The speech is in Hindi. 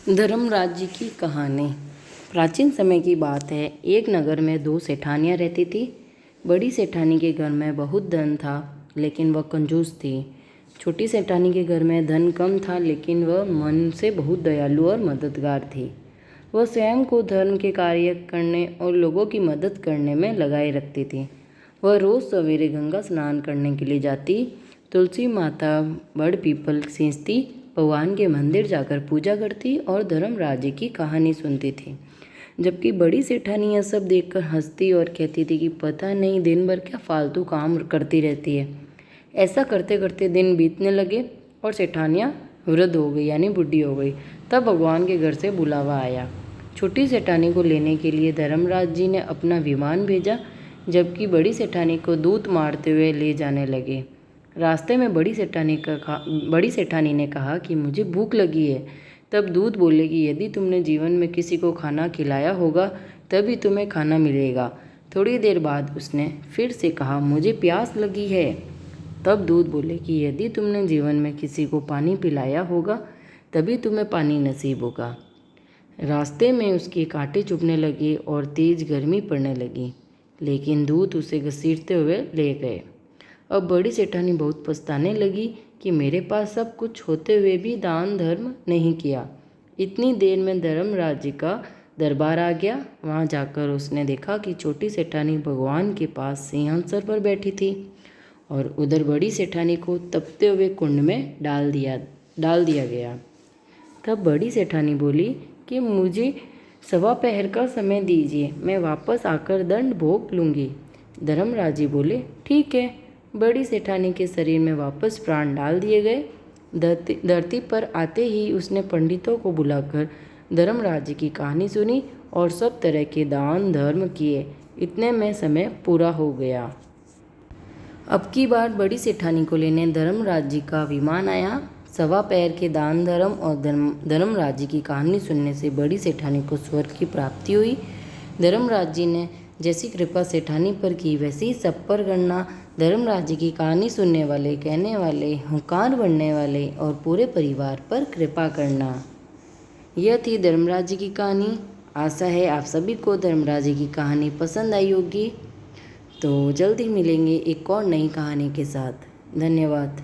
धर्मराज जी की कहानी। प्राचीन समय की बात है। एक नगर में दो सेठानियाँ रहती थी। बड़ी सेठानी के घर में बहुत धन था, लेकिन वह कंजूस थी। छोटी सेठानी के घर में धन कम था, लेकिन वह मन से बहुत दयालु और मददगार थी। वह स्वयं को धर्म के कार्य करने और लोगों की मदद करने में लगाए रखती थी। वह रोज़ सवेरे गंगा स्नान करने के लिए जाती, तुलसी माता बड़ पीपल सींचती, भगवान के मंदिर जाकर पूजा करती और धर्मराज जी की कहानी सुनती थी। जबकि बड़ी सेठानी यह सब देखकर हंसती और कहती थी कि पता नहीं दिन भर क्या फालतू काम करती रहती है। ऐसा करते करते दिन बीतने लगे और सेठानियाँ वृद्ध हो गई, यानी बुढ़ी हो गई। तब भगवान के घर से बुलावा आया। छोटी सेठानी को लेने के लिए धर्मराज जी ने अपना विमान भेजा, जबकि बड़ी सेठानी को दूत मारते हुए ले जाने लगे। रास्ते में बड़ी सेठानी ने कहा कि मुझे भूख लगी है। तब दूत बोले कि यदि तुमने जीवन में किसी को खाना खिलाया होगा तभी तुम्हें खाना मिलेगा। थोड़ी देर बाद उसने फिर से कहा, मुझे प्यास लगी है। तब दूत बोले कि यदि तुमने जीवन में किसी को पानी पिलाया होगा तभी तुम्हें पानी नसीब होगा। रास्ते में उसके कांटे चुभने लगे और तेज गर्मी पड़ने लगी, लेकिन दूत उसे घसीटते हुए ले गए। अब बड़ी सेठानी बहुत पछताने लगी कि मेरे पास सब कुछ होते हुए भी दान धर्म नहीं किया। इतनी देर में धर्मराज जी का दरबार आ गया। वहाँ जाकर उसने देखा कि छोटी सेठानी भगवान के पास सिंहासन पर बैठी थी और उधर बड़ी सेठानी को तपते हुए कुंड में डाल दिया गया। तब बड़ी सेठानी बोली कि मुझे सवा पहर का समय दीजिए, मैं वापस आकर दंड भोग लूँगी। धर्मराज जी बोले ठीक है। बड़ी सेठानी के शरीर में वापस प्राण डाल दिए गए। धरती पर आते ही उसने पंडितों को बुलाकर धर्मराज जी की कहानी सुनी और सब तरह के दान धर्म किए। इतने में समय पूरा हो गया। अब की बार बड़ी सेठानी को लेने धर्मराज जी का विमान आया। सवा पैर के दान धर्म और धर्मराज जी की कहानी सुनने से बड़ी सेठानी को स्वर्ग की प्राप्ति हुई। धर्मराज जी ने जैसी कृपा सेठानी पर की, वैसे ही सब पर करना। धर्मराज जी की कहानी सुनने वाले, कहने वाले, हुंकार बढ़ने वाले और पूरे परिवार पर कृपा करना। यह थी धर्मराज जी की कहानी। आशा है आप सभी को धर्मराज जी की कहानी पसंद आई होगी। तो जल्दी मिलेंगे एक और नई कहानी के साथ। धन्यवाद।